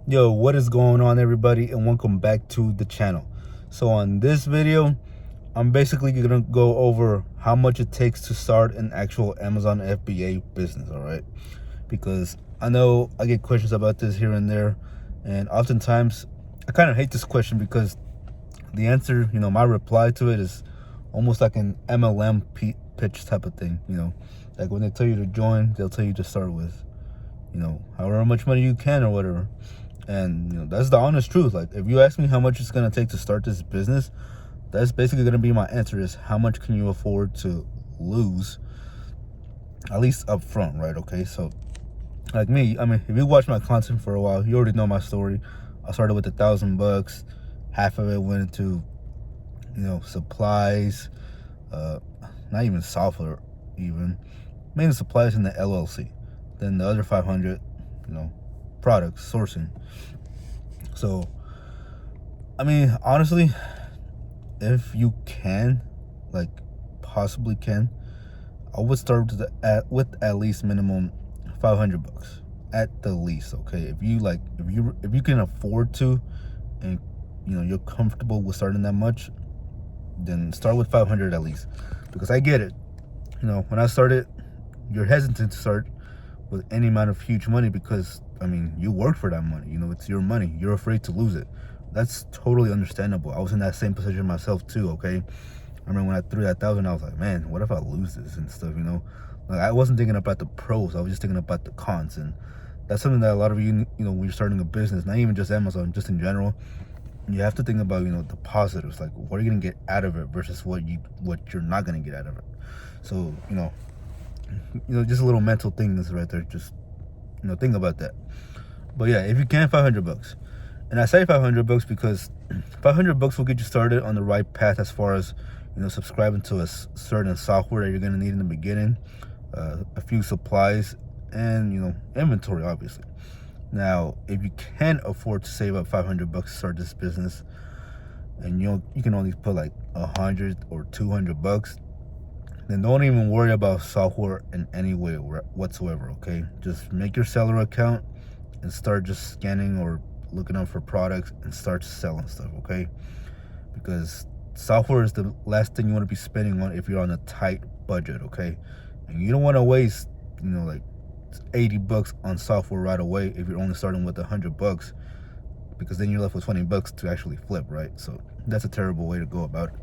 Yo, what is going on, everybody, and welcome back to the channel. So on this video, I'm basically gonna go over how much it takes to start an actual Amazon FBA business. All right, because I know I get questions about this here and there, and oftentimes I kind of hate this question because the answer, my reply to it is almost like an MLM pitch type of thing. Like when they tell you to join, they'll tell you to start with, however much money you can or whatever. And that's the honest truth. Like, if you ask me how much it's gonna take to start this business, that's basically gonna be my answer: is how much can you afford to lose, at least up front, right? Okay, so like me, I mean, if you watch my content for a while, you already know my story. I started with $1,000. Half of it went into supplies, not even software, even mainly supplies in the LLC. Then the other 500, products sourcing. So I mean, honestly, if you can, like, possibly can, I would start with at least minimum $500 at the least. Okay, if you can afford to, and you're comfortable with starting that much, then start with 500 at least. Because I get it. When I started, you're hesitant to start with any amount of huge money because, I mean, you work for that money. It's your money. You're afraid to lose it. That's totally understandable. I was in that same position myself too. Okay, I remember when I threw that 1,000, I was like, man, what if I lose this and stuff? Like, I wasn't thinking about the pros. I was just thinking about the cons. And that's something that a lot of you, when you're starting a business, not even just Amazon, just in general, you have to think about, the positives. Like, what are you gonna get out of it versus what you're not gonna get out of it. So, just a little mental thing that's right there. Just, think about that. But yeah, if you can, $500. And I say $500 because $500 will get you started on the right path as far as, subscribing to a certain software that you're gonna need in the beginning, a few supplies, and inventory, obviously. Now, if you can afford to save up $500 to start this business, and you can only put like 100 or $200, then don't even worry about software in any way whatsoever. Okay, just make your seller account and start just scanning or looking up for products and start selling stuff. Okay, because software is the last thing you want to be spending on if you're on a tight budget. Okay, and you don't want to waste like $80 on software right away if you're only starting with $100, because then you're left with $20 to actually flip, right? So that's a terrible way to go about it.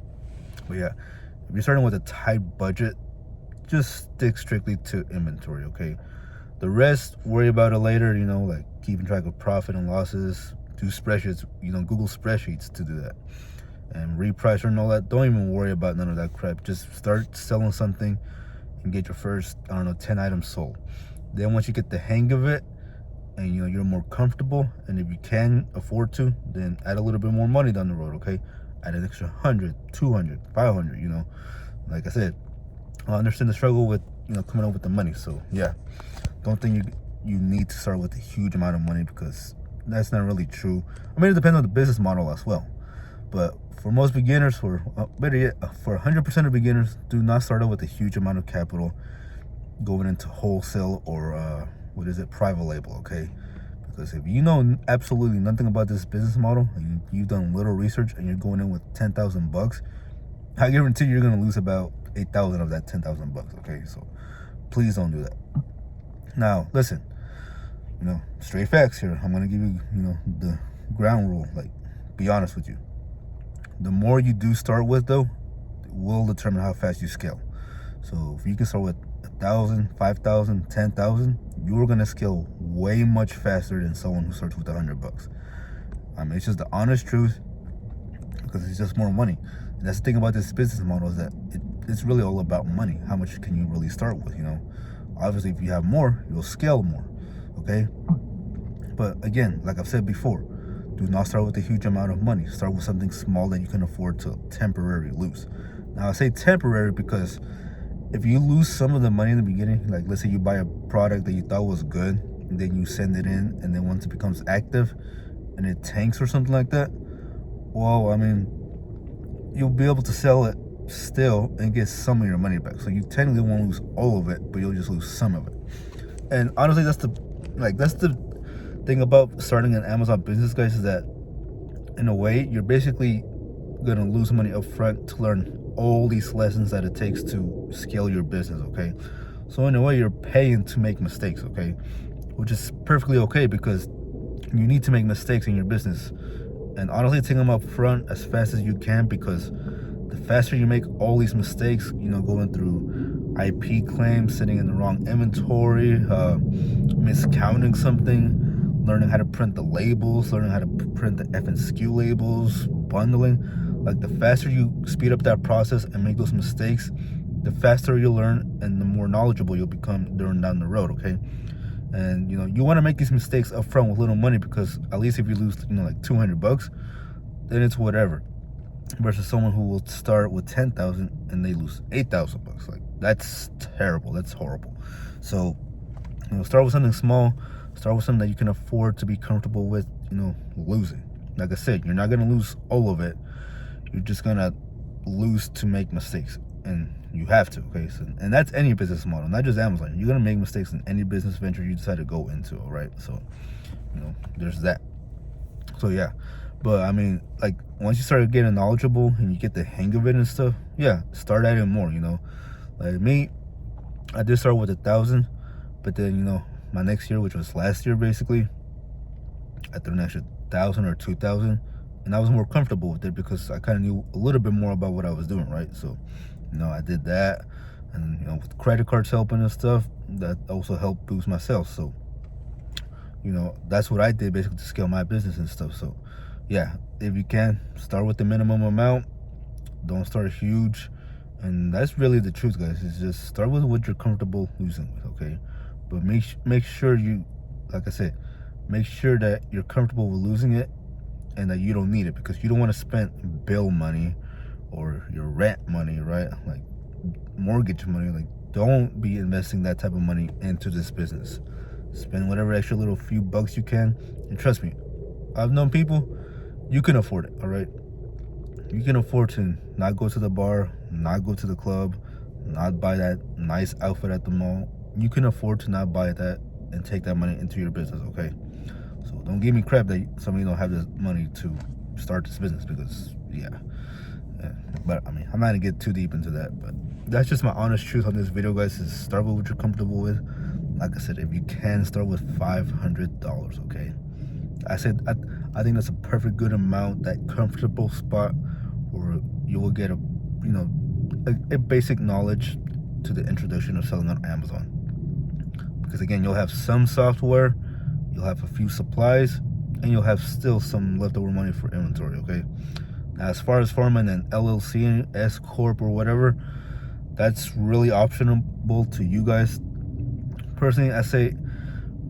But yeah, if you're starting with a tight budget, just stick strictly to inventory. Okay, the rest, worry about it later. Like keeping track of profit and losses. Do spreadsheets. Google spreadsheets to do that. And repricer and all that. Don't even worry about none of that crap. Just start selling something and get your first, 10 items sold. Then once you get the hang of it and you're more comfortable, and if you can afford to, then add a little bit more money down the road. Okay, add an extra 100, 200, 500. Like I said, I understand the struggle with coming up with the money. So yeah, don't think you need to start with a huge amount of money, because that's not really true. I mean, it depends on the business model as well. But for most beginners, better yet, for 100% of beginners, do not start out with a huge amount of capital going into wholesale or private label. Okay, because if you know absolutely nothing about this business model and you've done little research and you're going in with $10,000, I guarantee you're gonna lose about 8,000 of that $10,000. Okay, so please don't do that. Now listen, straight facts here. I'm gonna give you the ground rule. Like, be honest with you. The more you do start with, though, will determine how fast you scale. So if you can start with 1,000, 5,000, 10,000, you're gonna scale way much faster than someone who starts with $100. I mean, it's just the honest truth, because it's just more money. And that's the thing about this business model, is that it's really all about money. How much can you really start with? Obviously, if you have more, you'll scale more. Okay, but again, like I've said before, do not start with a huge amount of money. Start with something small that you can afford to temporarily lose. Now, I say temporary because if you lose some of the money in the beginning, like let's say you buy a product that you thought was good, and then you send it in, and then once it becomes active and it tanks or something like that, well, I mean, you'll be able to sell it still and get some of your money back. So you technically won't lose all of it, but you'll just lose some of it. And honestly, that's the thing about starting an Amazon business, guys, is that in a way you're basically gonna lose money up front to learn all these lessons that it takes to scale your business, okay? So in a way you're paying to make mistakes, okay? Which is perfectly okay, because you need to make mistakes in your business. And honestly, take them up front as fast as you can, because the faster you make all these mistakes, going through IP claims, sitting in the wrong inventory, miscounting something, learning how to print the labels, learning how to print the FNSKU labels, bundling, like the faster you speed up that process and make those mistakes, the faster you'll learn and the more knowledgeable you'll become down the road, okay? And you want to make these mistakes up front with little money, because at least if you lose like $200, then it's whatever, versus someone who will start with 10,000 and they lose $8,000. Like, that's terrible, that's horrible. So start with something small, start with something that you can afford to be comfortable with losing. Like I said, you're not going to lose all of it, you're just going to lose to make mistakes, and you have to, okay? So, and that's any business model, not just Amazon. You're gonna make mistakes in any business venture you decide to go into, all right? So there's that. So yeah, but I mean, like, once you start getting knowledgeable and you get the hang of it and stuff, yeah, start adding more. Like me, I did start with 1,000, but then my next year, which was last year, basically I threw an extra 1,000 or 2,000, and I was more comfortable with it because I kind of knew a little bit more about what I was doing, right? So I did that, and with credit cards helping and stuff, that also helped boost my sales. So that's what I did basically to scale my business and stuff. So yeah, if you can, start with the minimum amount, don't start huge. And that's really the truth, guys, is just start with what you're comfortable losing with, okay? But make sure you, like I said, make sure that you're comfortable with losing it and that you don't need it, because you don't want to spend bill money or your rent money, right? Like mortgage money. Like, don't be investing that type of money into this business. Spend whatever extra little few bucks you can, and trust me, I've known people, you can afford it, all right? You can afford to not go to the bar, not go to the club, not buy that nice outfit at the mall. You can afford to not buy that and take that money into your business, okay? So don't give me crap that some of you don't have this money to start this business, because yeah. But I mean, I'm not gonna get too deep into that, but that's just my honest truth on this video, guys, is start with what you're comfortable with. Like I said, if you can, start with $500, okay? I think that's a perfect good amount, that comfortable spot where you will get a basic knowledge to the introduction of selling on Amazon. Because again, you'll have some software, you'll have a few supplies, and you'll have still some leftover money for inventory, okay? As far as forming an LLC, S Corp, or whatever, that's really optional to you guys. Personally, I say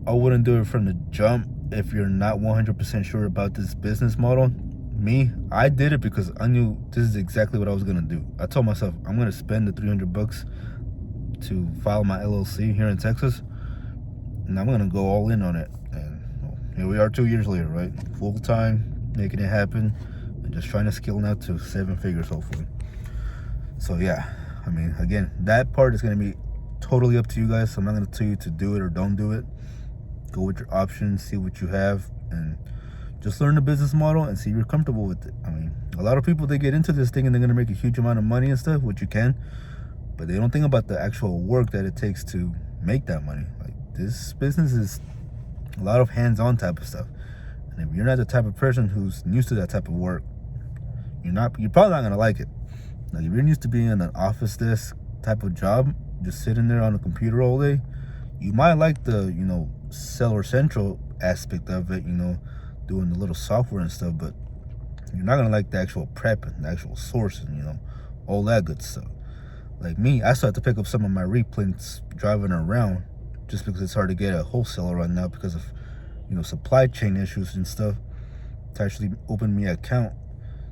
I wouldn't do it from the jump if you're not 100% sure about this business model. Me, I did it because I knew this is exactly what I was gonna do. I told myself I'm gonna spend the $300 to file my LLC here in Texas, and I'm gonna go all in on it. And here we are 2 years later, right? Full time, making it happen. Just trying to scale now to 7 figures, hopefully. So yeah, I mean, again, that part is going to be totally up to you guys. So I'm not going to tell you to do it or don't do it. Go with your options, see what you have, and just learn the business model and see if you're comfortable with it. I mean, a lot of people, they get into this thing and they're going to make a huge amount of money and stuff, which you can, but they don't think about the actual work that it takes to make that money. Like, this business is a lot of hands-on type of stuff. And if you're not the type of person who's used to that type of work, you're probably not gonna like it. Like, if you're used to being in an office desk type of job, just sitting there on a computer all day, you might like the Seller Central aspect of it, doing the little software and stuff, but you're not gonna like the actual prep and the actual sourcing, all that good stuff. Like me, I still have to pick up some of my reprints driving around, just because it's hard to get a wholesaler right now because of supply chain issues and stuff to actually open me an account.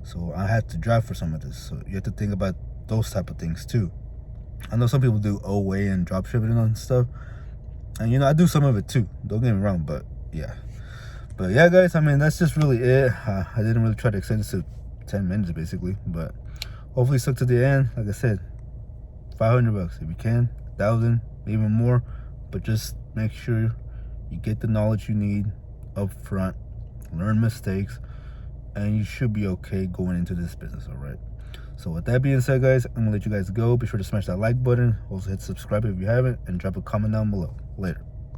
So I have to drive for some of this. So you have to think about those type of things too. I know some people do OA and drop shipping and stuff, and I do some of it too, don't get me wrong. But yeah, guys, I mean, that's just really it. I didn't really try to extend this to 10 minutes basically, but hopefully stuck to the end. Like I said, $500 if you can, 1,000, even more, but just make sure you get the knowledge you need up front, learn mistakes, and you should be okay going into this business. All right. So with that being said, guys, I'm gonna let you guys go. Be sure to smash that like button. Also hit subscribe if you haven't, and drop a comment down below. Later.